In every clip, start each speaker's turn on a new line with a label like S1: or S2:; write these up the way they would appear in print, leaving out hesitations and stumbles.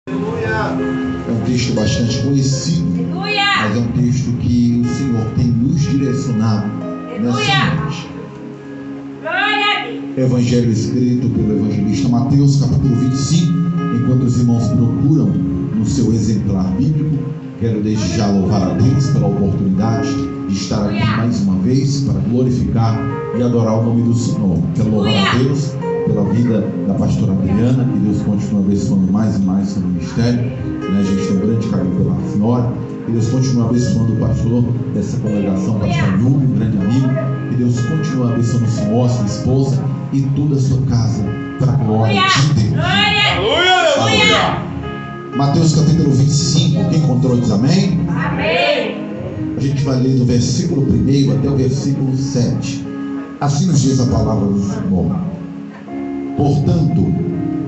S1: É um texto bastante conhecido, mas é um texto que o Senhor tem nos direcionado nessa noite. Evangelho escrito pelo evangelista Mateus, capítulo 25. Enquanto os irmãos procuram no seu exemplar bíblico, quero desde já louvar a Deus pela oportunidade de estar aqui mais uma vez para glorificar e adorar o nome do Senhor. Quero louvar a Deus pela vida da pastora Adriana, que Deus continue abençoando mais e mais seu ministério. A gente tem um grande carinho pela senhora. Que Deus continue abençoando o pastor dessa congregação, pastor Yuri, um grande amigo. Que Deus continue abençoando o senhor, a sua esposa e toda a sua casa, para a glória de Deus. Aleluia! Mateus capítulo 25, quem encontrou diz amém? Amém! A gente vai ler do versículo 1 até o versículo 7. Assim nos diz a palavra do Senhor. Portanto,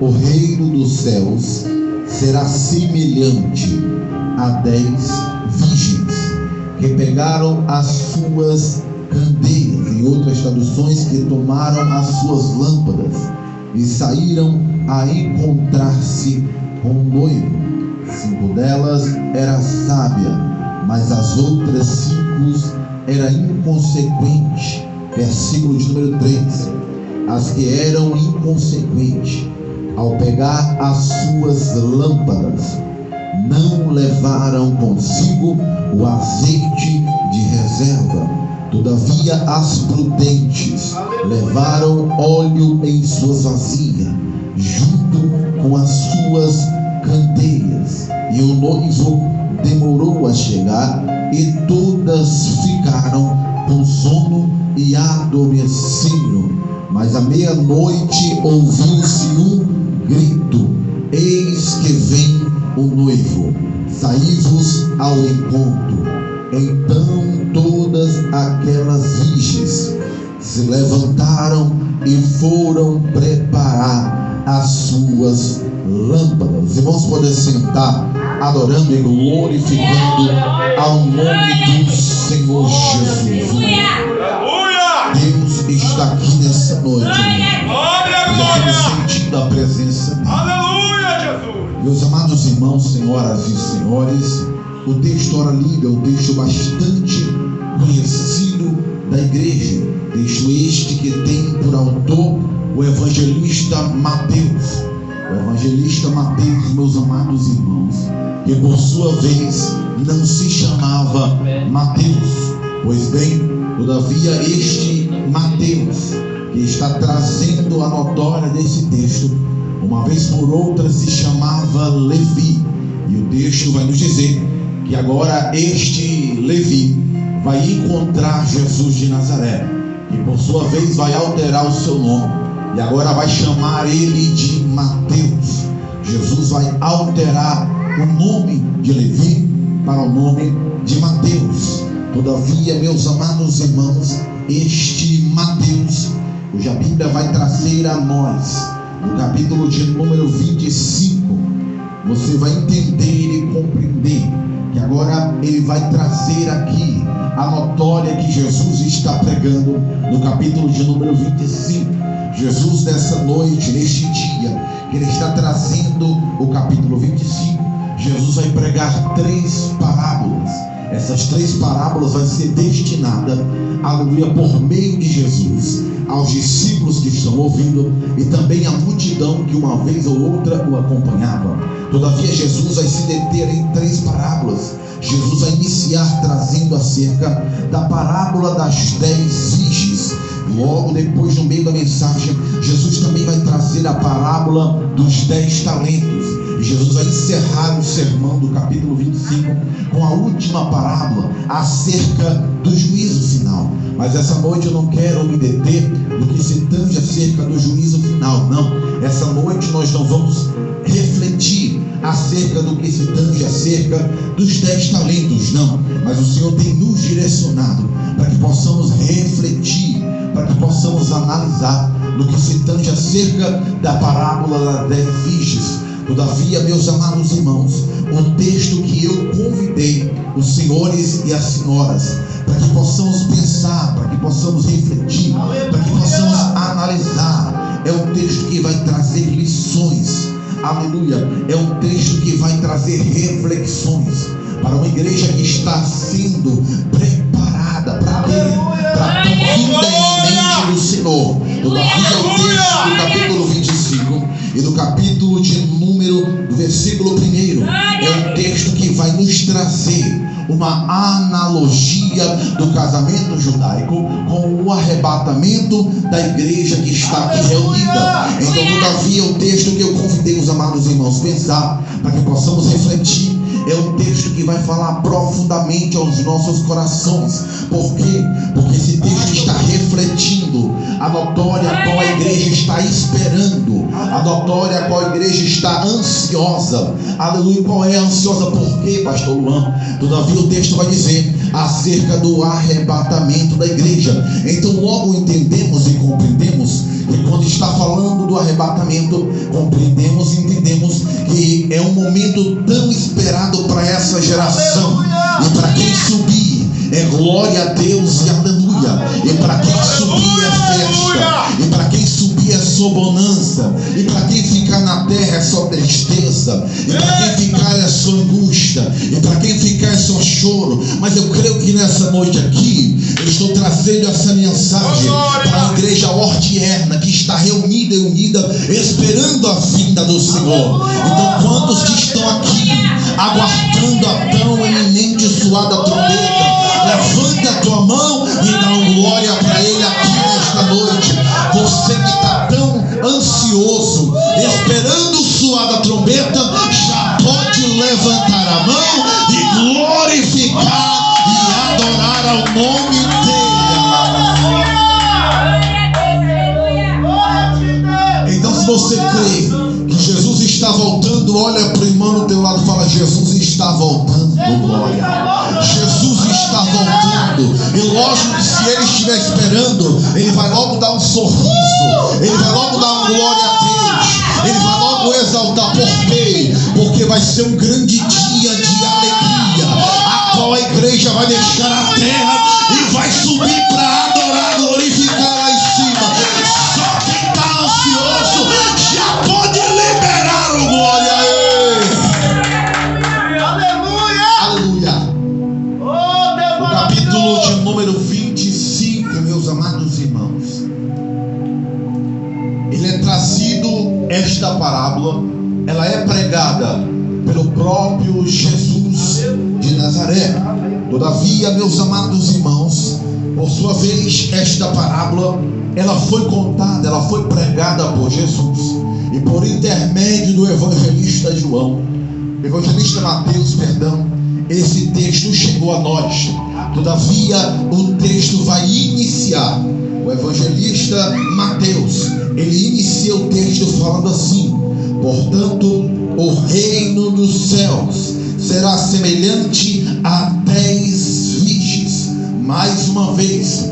S1: o reino dos céus será semelhante a 10 virgens que pegaram as suas candeias, em outras traduções, que tomaram as suas lâmpadas e saíram a encontrar-se com o noivo. 5 delas eram sábias, mas as outras 5 eram inconsequentes. Versículo de número 3. As que eram inconsequentes, ao pegar as suas lâmpadas, não levaram consigo o azeite de reserva. Todavia as prudentes levaram óleo em suas vasilhas, junto com as suas candeias. E o noivo demorou a chegar, e todas ficaram com sono e adormeceram. Mas à meia-noite ouviu-se um grito: eis que vem o noivo, saí-vos ao encontro. Então todas aquelas virgens se levantaram e foram preparar as suas lâmpadas. Os irmãos podem sentar, adorando e glorificando ao nome do Senhor Jesus. Deus está aqui nessa noite. Já estamos sentindo a presença dele. Aleluia, Jesus! Meus amados irmãos, senhoras e senhores, o texto ora lido é um texto bastante conhecido da igreja. Texto este que tem por autor o evangelista Mateus. O evangelista Mateus, meus amados irmãos, que por sua vez não se chamava Mateus. Pois bem, todavia este Mateus, que está trazendo a notória desse texto, uma vez por outra se chamava Levi. E o texto vai nos dizer que agora este Levi vai encontrar Jesus de Nazaré, que por sua vez vai alterar o seu nome, e agora vai chamar ele de Mateus. Jesus vai alterar o nome de Levi para o nome de Mateus. Todavia, meus amados irmãos, este Mateus, cuja Bíblia vai trazer a nós, no capítulo de número 25, você vai entender e compreender que agora ele vai trazer aqui a notória que Jesus está pregando no capítulo de número 25. Jesus, nessa noite, neste dia, que ele está trazendo o capítulo 25, Jesus vai pregar 3 parábolas. Essas 3 parábolas vão ser destinadas, aleluia, por meio de Jesus, aos discípulos que estão ouvindo e também à multidão que uma vez ou outra o acompanhava. Todavia Jesus vai se deter em 3 parábolas. Jesus vai iniciar trazendo acerca da parábola das 10 virgens. Logo depois, no meio da mensagem, Jesus também vai trazer a parábola dos 10 talentos. E Jesus vai encerrar o sermão do capítulo 25 com a última parábola acerca do juízo final. Mas essa noite eu não quero me deter no que se tange acerca do juízo final, não. Essa noite nós não vamos refletir acerca do que se tange acerca dos 10 talentos, não. Mas o Senhor tem nos direcionado para que possamos refletir, para que possamos analisar no que se tange acerca da parábola das 10 virgens. Todavia, meus amados irmãos, o texto que eu convidei os senhores e as senhoras, para que possamos pensar, para que possamos refletir, para que possamos analisar, é um texto que vai trazer lições aleluia, é um texto que vai trazer reflexões para uma igreja que está sendo preparada para a vinda iminente do Senhor. Todavia, o texto do capítulo 25 e do capítulo de número, do versículo 1, é um texto que vai nos trazer uma analogia do casamento judaico com o arrebatamento da igreja que está aqui reunida. Então, todavia, o texto que eu convidei os amados irmãos a pensar, para que possamos refletir, é um texto que vai falar profundamente aos nossos corações. Por quê? Porque esse texto está refletindo a notória a qual a igreja está esperando, a notória a qual a igreja está ansiosa. Aleluia. Qual é a ansiosa? Por quê, pastor Luan? Todavia, o texto vai dizer acerca do arrebatamento da igreja. Então, logo entendemos e compreendemos que quando está falando do arrebatamento, compreendemos e entendemos que é um momento tão esperado para essa geração. E para quem subir é glória a Deus e aleluia. E para quem subir é festa. E para quem subir é só bonança. E para quem ficar na terra é só tristeza. E para quem ficar é só angústia. E para quem ficar é só choro. Mas eu creio que nessa noite aqui eu estou trazendo essa mensagem para a igreja ordierna que está reunida e unida, esperando a vinda do Senhor. Então, quantos que estão aqui aguardando a tão eminente e suada trombeta, levante a tua mão e dá glória para Ele aqui nesta noite. Você que está tão ansioso, esperando suada trombeta, já pode levantar a mão e glorificar e adorar ao nome dEle. Então, se você crê que Jesus está voltando, olha para o irmão do teu lado e fala: Jesus está voltando, glória. Jesus está voltando. E lógico que se Ele estiver esperando, Ele vai logo dar um sorriso, Ele vai logo dar uma glória a Deus, Ele vai logo exaltar. Por quê? Porque vai ser um grande dia de alegria, a qual a igreja vai deixar a terra e vai subir para adorar, glorificar lá em cima. Só quem está ansioso já pode liberar o glória a Ele. Aleluia. O capítulo de número 25, meus amados irmãos, ele é trazido, esta parábola, ela é pregada pelo próprio Jesus de Nazaré. Todavia, meus amados irmãos, por sua vez, esta parábola, ela foi contada, ela foi pregada por Jesus, e por intermédio do evangelista João, evangelista Mateus, perdão, esse texto chegou a nós. Todavia, o texto vai iniciar. O evangelista Mateus, ele inicia o texto falando assim: portanto, o reino dos céus será semelhante a 10 virgens. Mais uma vez,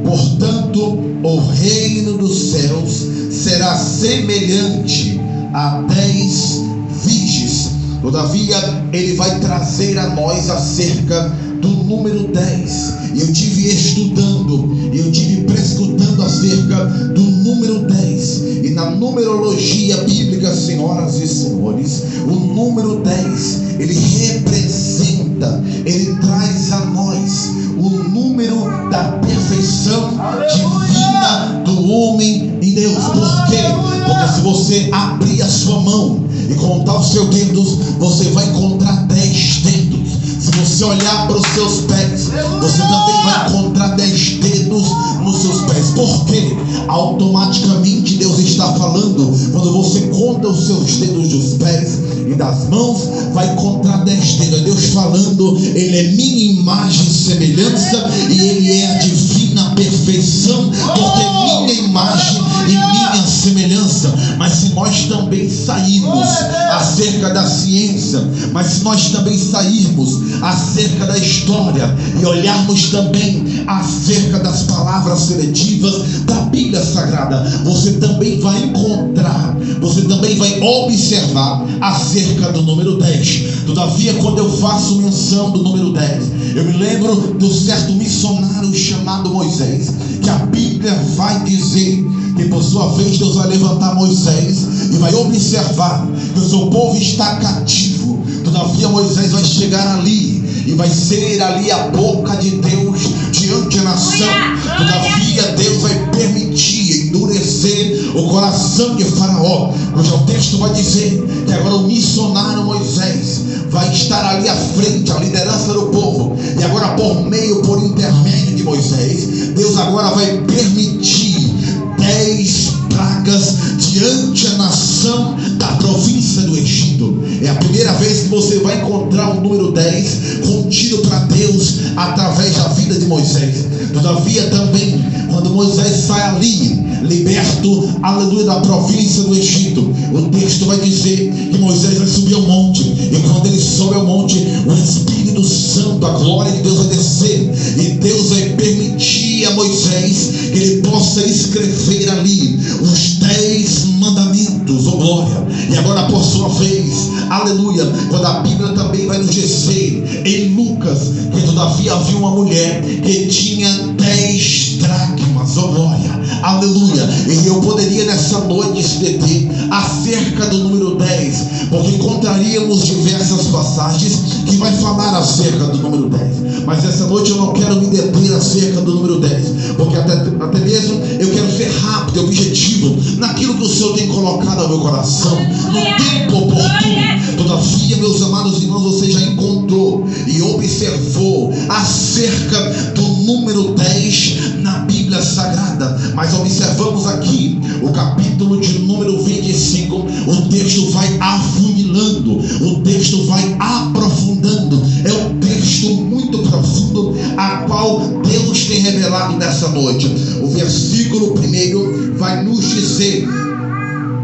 S1: portanto, o reino dos céus será semelhante a 10 virgens. Todavia, ele vai trazer a nós acerca do número 10. Eu tive estudando, eu tive prescutando acerca do número 10. E na numerologia bíblica, senhoras e senhores, o número 10, ele representa, ele traz a nós o número da perfeição divina do homem em Deus. Por quê? Porque se você abrir a sua mão e contar os seus dedos, você vai encontrar 10 dedos. Se você olhar para os seus pés, você também vai encontrar 10 dedos nos seus pés. Por quê? Automaticamente Deus está falando, quando você conta os seus dedos dos pés e das mãos, vai encontrar 10 dedos. É Deus falando, Ele é minha imagem e semelhança, e Ele é a divina perfeição, porque é minha imagem e minha semelhança. Mas se nós também sairmos acerca da ciência, mas se nós também sairmos acerca da história e olharmos também acerca das palavras seletivas da Bíblia Sagrada, você também vai encontrar, você também vai observar acerca do número 10. Todavia, quando eu faço menção do número 10, eu me lembro de um certo missionário chamado Moisés, que a Bíblia vai dizer que por sua vez Deus vai levantar Moisés e vai observar que o seu povo está cativo. Todavia Moisés vai chegar ali e vai ser ali a boca de Deus diante da nação. Todavia Deus vai permitir endurecer o coração de Faraó, hoje o texto vai dizer que agora o missionário Moisés vai estar ali à frente, a liderança do povo, e agora por intermédio de Moisés, Deus agora vai permitir 10 pragas diante da nação da província do Egito. É a primeira vez que você vai encontrar o número 10 contido para Deus através da vida de Moisés. Todavia também, quando Moisés sai ali, liberto, aleluia, da província do Egito, o texto vai dizer que Moisés vai subir ao monte, e quando ele sobe ao monte, o Espírito Santo, a glória de Deus vai descer, e Deus vai permitir a Moisés que ele possa escrever ali os 10 mandamentos, oh glória. E agora por sua vez, aleluia, quando a Bíblia também vai nos dizer em Lucas que todavia havia uma mulher que tinha 10 dracmas, oh glória, aleluia. E eu poderia nessa noite se deter acerca do número 10, porque encontraríamos diversas passagens que vai falar acerca do número 10, mas essa noite eu não quero me deter acerca do número 10, porque até mesmo eu quero ser rápido e objetivo naquilo que o Senhor tem colocado no meu coração, no tempo oportuno. Todavia, meus amados irmãos, você já encontrou e observou acerca do número 10 na Bíblia Sagrada, mas observamos aqui o capítulo de número 25, o texto vai afunilando, o texto vai aprofundando, é um texto muito profundo, a qual Deus tem revelado nessa noite. O versículo 1 vai nos dizer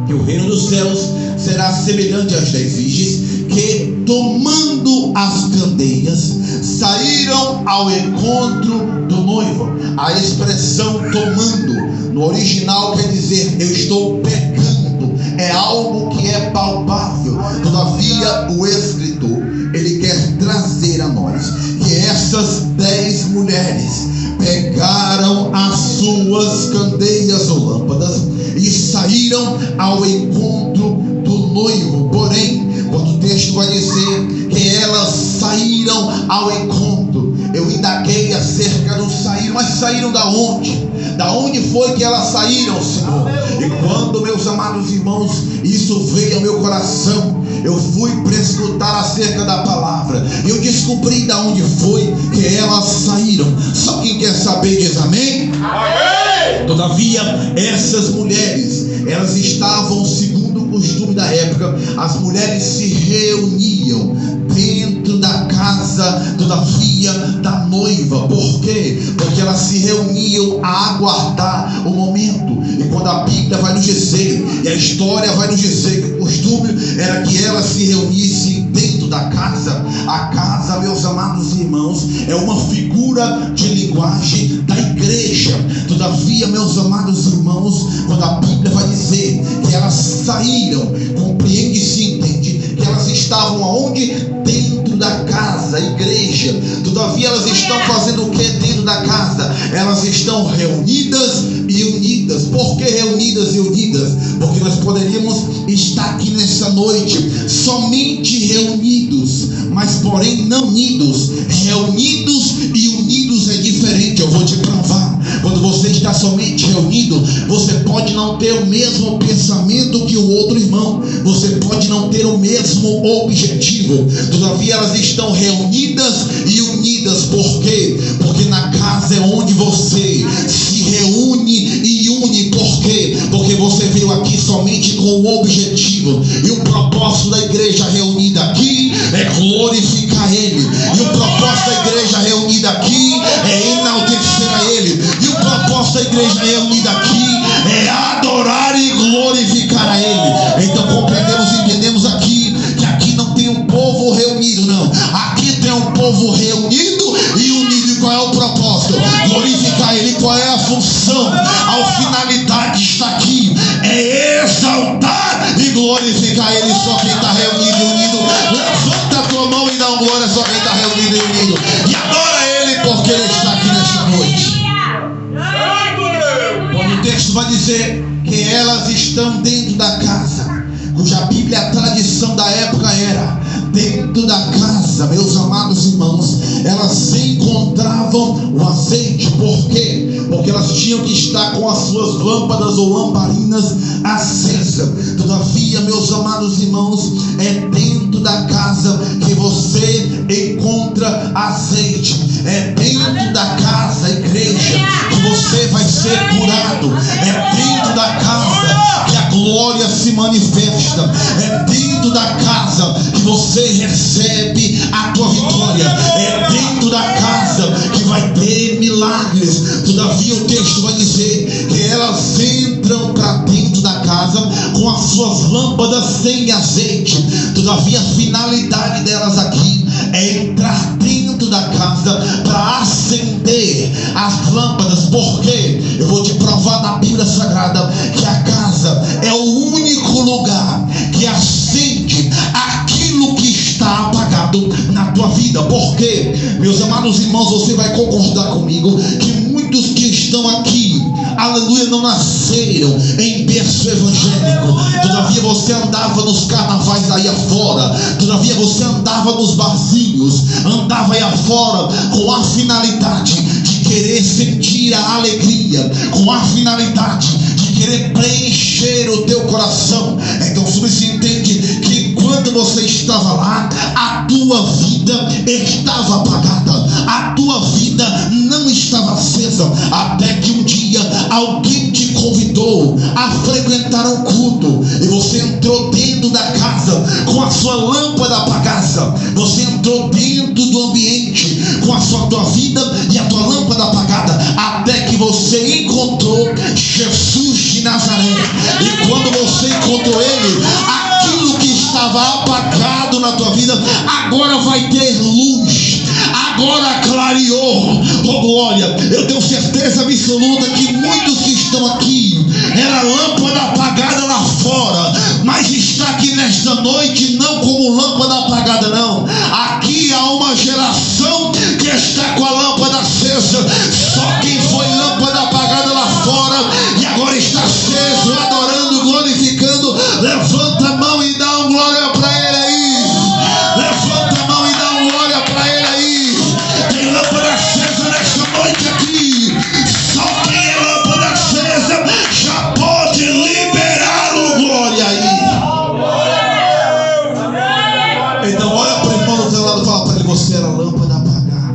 S1: que o reino dos céus será semelhante às 10 virgens que, tomando as candeias, saíram ao encontro do noivo. A expressão tomando no original quer dizer eu estou pegando, é algo que é palpável. Todavia o escritor, ele quer trazer a nós que essas 10 mulheres pegaram as suas candeias ou lâmpadas e saíram ao encontro do noivo. Porém, quando o texto vai dizer que elas saíram ao encontro, eu indaguei acerca do sair, mas saíram da onde? Da onde foi que elas saíram, Senhor? E quando, meus amados irmãos, isso veio ao meu coração, eu fui para escutar acerca da palavra, e eu descobri da onde foi que elas saíram. Só quem quer saber diz amém? Amém! Todavia, essas mulheres, elas estavam, segundo o costume da época, as mulheres se reuniam dentro da casa, todavia, da noiva. Por quê? Porque elas se reuniam a aguardar o momento. E quando a Bíblia vai nos dizer, e a história vai nos dizer que o costume era que elas se reunissem dentro da casa. A casa, meus amados irmãos, é uma figura de linguagem da igreja. Todavia, meus amados irmãos, quando a Bíblia vai dizer que elas saíram, compreende-se e entende que elas estavam aonde? Dentro da casa, a igreja. Todavia elas estão fazendo o que dentro da casa? Elas estão reunidas e unidas. Por que reunidas e unidas? Porque nós poderíamos estar aqui nessa noite somente reunidos, mas porém não unidos. Reunidos e unidos é diferente, eu vou te provar. Quando você está somente reunido, você pode não ter o mesmo pensamento que o outro irmão, você pode não ter o mesmo objetivo. Todavia elas estão reunidas e unidas. Por quê? Porque na casa é onde você se reúne e une. Por quê? Porque você veio aqui somente com o objetivo, e o propósito da igreja reunida aqui é glorificar Ele, e o propósito da igreja reunida aqui é enaltecer a Ele, e o propósito da igreja reunida aqui é adorar e glorificar a Ele. Então compreendemos e entendemos aqui que aqui não tem um povo reunido, não. Aqui tem um povo reunido e unido. E qual é o propósito? Glorificar Ele. Qual é a função? A finalidade está aqui, é exaltar e glorificar Ele. Só quem está reunido e unido, levanta a tua mão e dá uma glória. Só quem está reunido e unido, e adora Ele, porque Ele está aqui nesta noite. Quando o texto vai dizer que elas estão dentro da casa, cuja Bíblia, a tradição dentro da casa, meus amados irmãos, elas encontravam o azeite. Por quê? Porque elas tinham que estar com as suas lâmpadas ou lamparinas acesas. Todavia, meus amados irmãos, é dentro da casa que você encontra azeite. É dentro da casa, igreja, que você vai ser curado. É dentro da casa que a glória se manifesta. É dentro da casa que você recebe a tua vitória. É dentro da casa que vai ter milagres. Todavia o texto vai dizer que elas entram para dentro da casa com as suas lâmpadas sem azeite. Todavia a finalidade delas aqui é entrar dentro da casa para acender as lâmpadas. Por quê? Eu vou te provar na Bíblia Sagrada que a casa é o único lugar que acende aquilo que está apagado na tua vida. Por quê? Meus amados irmãos, você vai concordar comigo que muitos que estão aqui, aleluia, não nasceram em berço evangélico. Todavia você andava nos carnavais aí afora. Todavia você andava nos barzinhos, andava aí afora com a finalidade de querer sentir a alegria, com a finalidade de querer preencher o teu coração. Então você entende que quando você estava lá, a tua vida estava apagada, a tua vida não estava acesa, até que um dia alguém te convidou a frequentar o culto e você entrou dentro da casa com a sua lâmpada apagada. Você entrou dentro do ambiente com a tua vida e a tua lâmpada apagada, até que você encontrou Jesus de Nazaré. E quando você encontrou Ele, aquilo que estava apagado na tua vida agora vai ter luz. Agora clareou. Oh glória, eu tenho certeza absoluta que muitos que estão aqui era lâmpada apagada lá fora, mas está aqui nesta noite não como lâmpada apagada, não. Aqui há uma geração que está com a lâmpada acesa. Só quem foi lâmpada apagada lá fora e agora está aceso, adorando, glorificando, levanta a mão e dá uma glória para Ele aí. Levanta a mão e dá uma glória para Ele aí. Tem lâmpada acesa nesta noite aqui. Só quem é lâmpada acesa já pode liberá-lo, glória aí. Então olha para o irmão do teu lado e fala para ele: você era lâmpada apagada,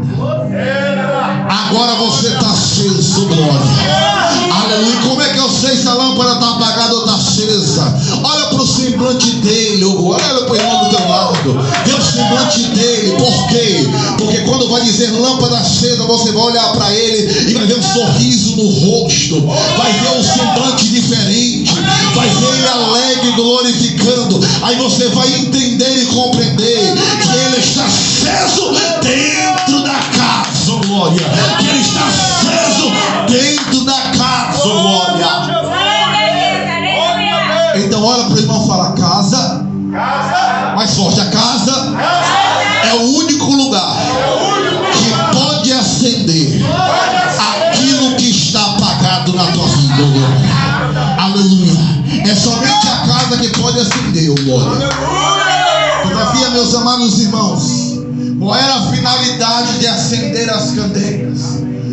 S1: agora você está aceso, glória. Aleluia. Como é que eu sei se a lâmpada está apagada ou está acesa? Olha para o semblante dele, olha para o irmão do teu lado, vê o semblante dele. Por quê? Porque quando vai dizer lâmpada acesa, você vai olhar para ele e vai ver um sorriso no rosto, vai ver um semblante diferente, vai ver ele alegre, glorificando. Aí você vai entender e compreender que ele está aceso dentro da casa, glória. Que ele está aceso dentro da casa, glória. Então olha para o irmão e fala: casa. Mais forte: a casa é o único lugar que pode acender aquilo que está apagado na tua vida, glória. Aleluia. É somente a casa que pode acender, glória. Todavia, meus amados irmãos, qual era a finalidade de acender as candeias?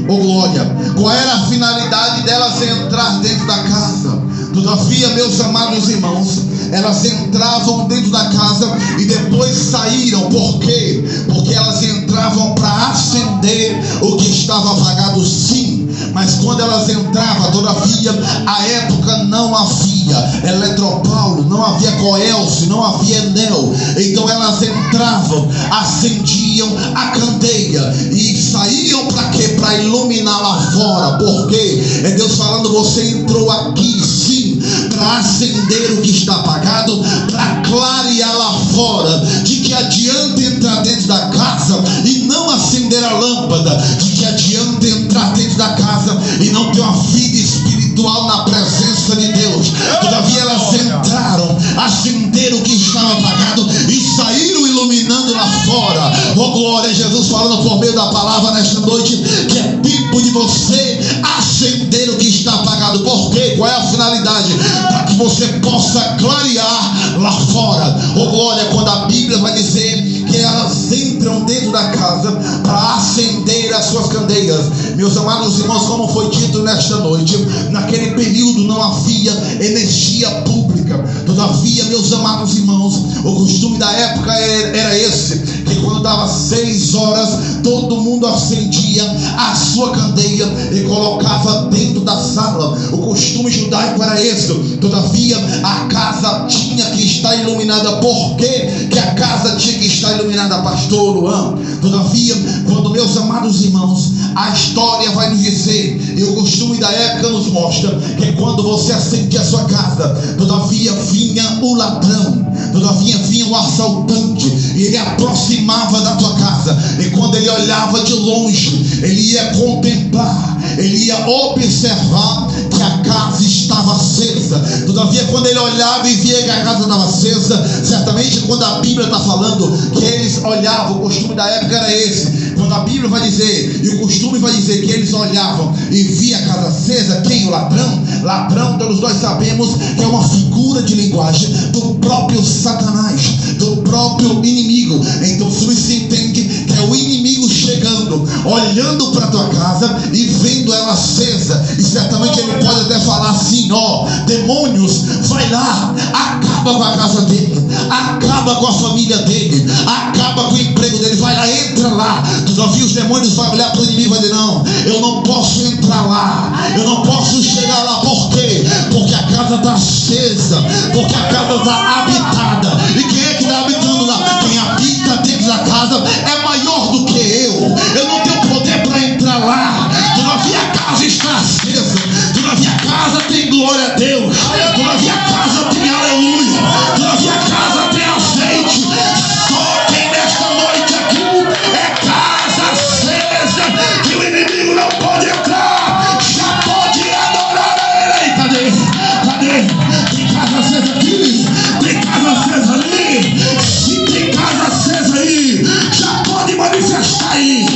S1: Oh glória. Qual era a finalidade delas entrar dentro da casa? Todavia, meus amados irmãos, elas entravam dentro da casa e depois saíram. Por quê? Porque elas entravam para acender o que estava apagado, sim. Mas quando elas entravam, todavia, a época não havia Eletropaulo, não havia Coelce, não havia Enel. Então elas entravam, acendiam a candeia e saíam para quê? Para iluminar lá fora. Por quê? É Deus falando: você entrou aqui, sim, para acender o que está apagado, para clarear lá fora. De que adianta entrar dentro da casa e não acender a lâmpada? De que adianta entrar dentro da casa e não ter uma vida espiritual na presença de Deus? Todavia elas entraram, acenderam o que estava apagado e saíram iluminando lá fora. Oh glória a Jesus, falando por meio da palavra nesta noite que é tempo de você acender o que está apagado. Por quê? Qual é a finalidade? Para que você possa clarear lá fora. Oh glória, quando a Bíblia vai dizer que elas entram dentro da casa para acender as suas candeias. Meus amados irmãos, como foi dito nesta noite, naquele período não havia energia pública. Todavia, meus amados irmãos, o costume da época era esse, que quando dava 6 horas, todo mundo acendia a sua candeia e colocava dentro da sala. O costume judaico era esse. Todavia, a casa tinha que estar iluminada. Por que a casa tinha que estar iluminada, pastor Luan? Todavia, quando, meus amados irmãos, a história vai nos dizer, e o costume da época nos mostra, que quando você acendia a sua casa, todavia vinha o ladrão, todavia vinha o assaltante, e ele aproximava da tua casa, e quando ele olhava de longe, ele ia contemplar, ele ia observar que a casa estava acesa. Todavia, quando ele olhava e via que a casa estava acesa, certamente quando a Bíblia está falando que eles olhavam, o costume da época era esse. Quando a Bíblia vai dizer, e o costume vai dizer que eles olhavam e via a casa acesa, quem? O ladrão. Ladrão, todos nós sabemos que é uma figura de linguagem do próprio Satanás, do próprio inimigo. Então se entende que é o inimigo chegando, olhando para a tua casa e vendo ela acesa. E certamente ele pode até falar assim: ó, demônios, vai lá, acaba com a casa dele, acaba com a família dele, acaba com o emprego dele, vai lá, entra lá. Todavia os demônios vão olhar para o inimigo e vai dizer: não, eu não posso entrar lá, eu não posso chegar lá. Por quê? Porque a casa está acesa, porque a casa está habitada. E quem é que está habitando lá? Quem habita dentro da casa é maior do que eu não tenho poder para entrar lá. Todavia a casa está acesa, todavia a casa tem glória a Deus, todavia a casa tem aleluia, todavia a casa tem azeite. Só quem nesta noite aqui é casa acesa, que o inimigo não pode entrar, já pode adorar a ele. Cadê? Tem casa acesa aqui, tem casa acesa ali. Se tem casa acesa aí, já pode manifestar aí,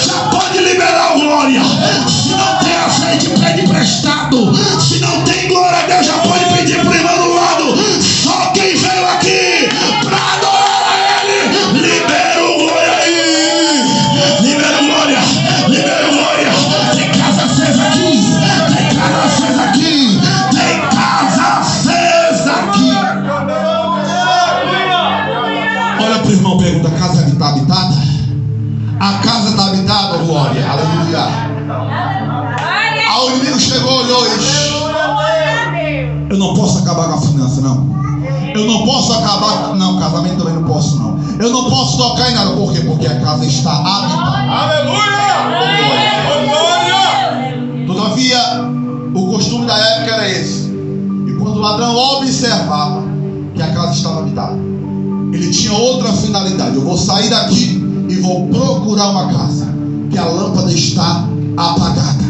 S1: já pode liberar glória. Se não tem azeite, pede emprestado. Se não tem glória a Deus, já pode pedir para o irmão do lado. Só quem veio aqui para adorar a ele, libera glória aí, libera glória, libera glória. Tem casa acesa aqui, tem casa acesa aqui, tem casa acesa aqui. Olha para o irmão, pergunta: a casa está habitada? A casa está habitada, glória, aleluia. O inimigo chegou, olhou e disse: eu não posso acabar com a finança, não. Eu não posso acabar, não, casamento também não posso, não. Eu não posso tocar em nada. Por quê? Porque a casa está habitada. Aleluia! Glória! Todavia, o costume da época era esse. E quando o ladrão observava que a casa estava habitada, ele tinha outra finalidade: eu vou sair daqui e vou procurar uma casa que a lâmpada está apagada.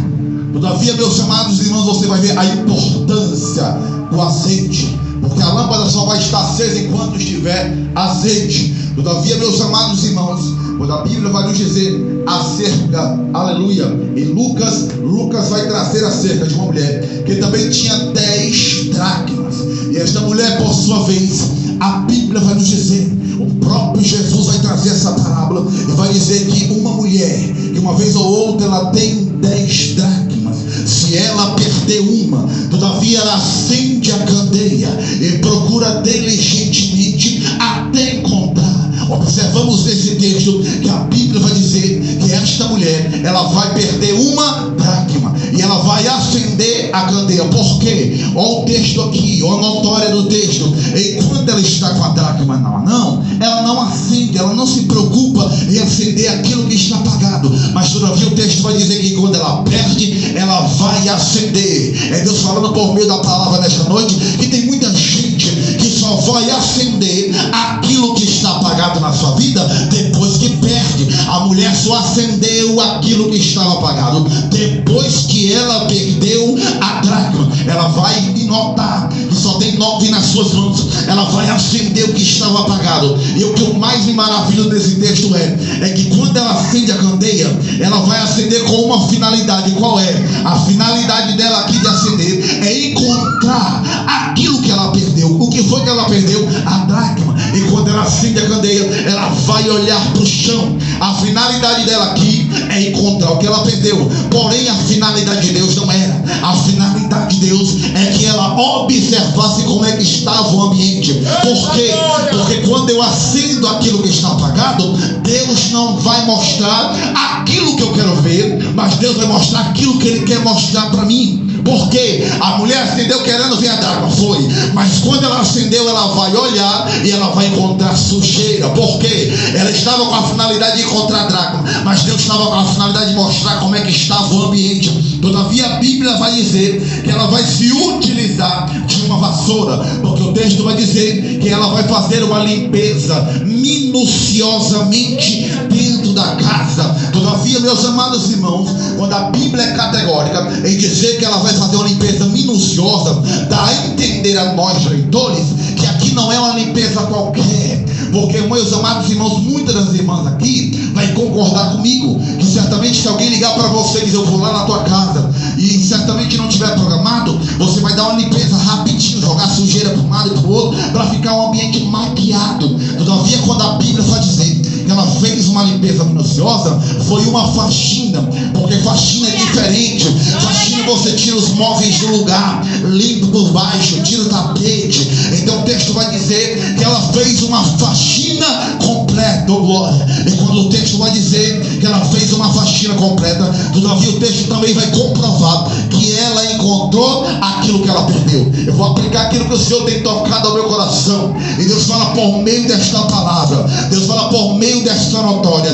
S1: Todavia, meus amados irmãos, você vai ver a importância do azeite, porque a lâmpada só vai estar acesa enquanto estiver azeite. Todavia, meus amados irmãos, quando a Bíblia vai nos dizer acerca, aleluia, e Lucas vai trazer acerca de uma mulher que também tinha 10 dracmas. E esta mulher, por sua vez, a Bíblia vai nos dizer, o próprio Jesus vai trazer essa parábola e vai dizer que uma mulher, que uma vez ou outra ela tem 10 dracmas, se ela perder uma, todavia ela acende a candeia e procura diligentemente até encontrar. Observamos nesse texto que a Bíblia vai dizer que esta mulher, ela vai perder uma dracma e ela vai acender a candeia. Por quê? Olha o texto aqui, olha a notória do texto. Enquanto ela está com a dracma na mão, ela não acende, ela não se preocupa em acender aquilo que está apagado. Mas todavia o texto vai dizer que quando ela perde, ela vai acender. É Deus falando por meio da palavra nesta noite que tem muita gente que só vai acender aquilo que está apagado na sua vida depois que perde. A mulher só acendeu aquilo que estava apagado depois que ela perdeu a dracma. Ela vai notar que só tem 9 nas suas mãos. Ela vai acender o que estava apagado. E o que eu mais me maravilho desse texto é que quando ela acende a candeia, ela vai acender com uma finalidade. Qual é? A finalidade dela aqui de acender é encontrar aquilo que ela perdeu. O que foi que ela perdeu? A dracma. E quando ela acende a candeia, ela vai olhar para o chão. A finalidade dela aqui é encontrar o que ela perdeu. Porém, a finalidade de Deus não era. A finalidade de Deus é que ela observasse como é que estava o ambiente. Por quê? Porque quando eu acendo aquilo que está apagado, Deus não vai mostrar aquilo que eu quero ver, mas Deus vai mostrar aquilo que Ele quer mostrar para mim. Porque a mulher acendeu querendo ver a dracma, foi, mas quando ela acendeu, ela vai olhar e ela vai encontrar sujeira. Por quê? Ela estava com a finalidade de encontrar a dracma, mas Deus estava com a finalidade de mostrar como é que estava o ambiente. Todavia a Bíblia vai dizer que ela vai se utilizar de uma vassoura, porque o texto vai dizer que ela vai fazer uma limpeza minuciosamente dentro da casa. Todavia, meus amados irmãos, quando a Bíblia é categórica em dizer que ela vai fazer uma limpeza minuciosa, dá a entender a nós leitores que aqui não é uma limpeza qualquer. Porque, meus amados irmãos, muitas das irmãs aqui vai concordar comigo que certamente se alguém ligar para você e dizer eu vou lá na tua casa e certamente não tiver programado, você vai dar uma limpeza rapidinho, jogar sujeira para um lado e para o outro para ficar um ambiente maquiado. Todavia, quando a Bíblia vai dizer que ela fez uma limpeza minuciosa, foi uma faxina, porque faxina é diferente. Faxina você tira os móveis do lugar, limpa por baixo, tira o tapete. Então o texto vai dizer que ela fez uma faxina completa, oh glória. E quando o texto vai dizer que ela fez uma faxina completa, todavia o texto também vai comprovar que ela encontrou aquilo que ela perdeu. Eu vou aplicar aquilo que o Senhor tem tocado ao meu coração, e Deus fala por meio desta palavra, Deus fala por meio desta notória.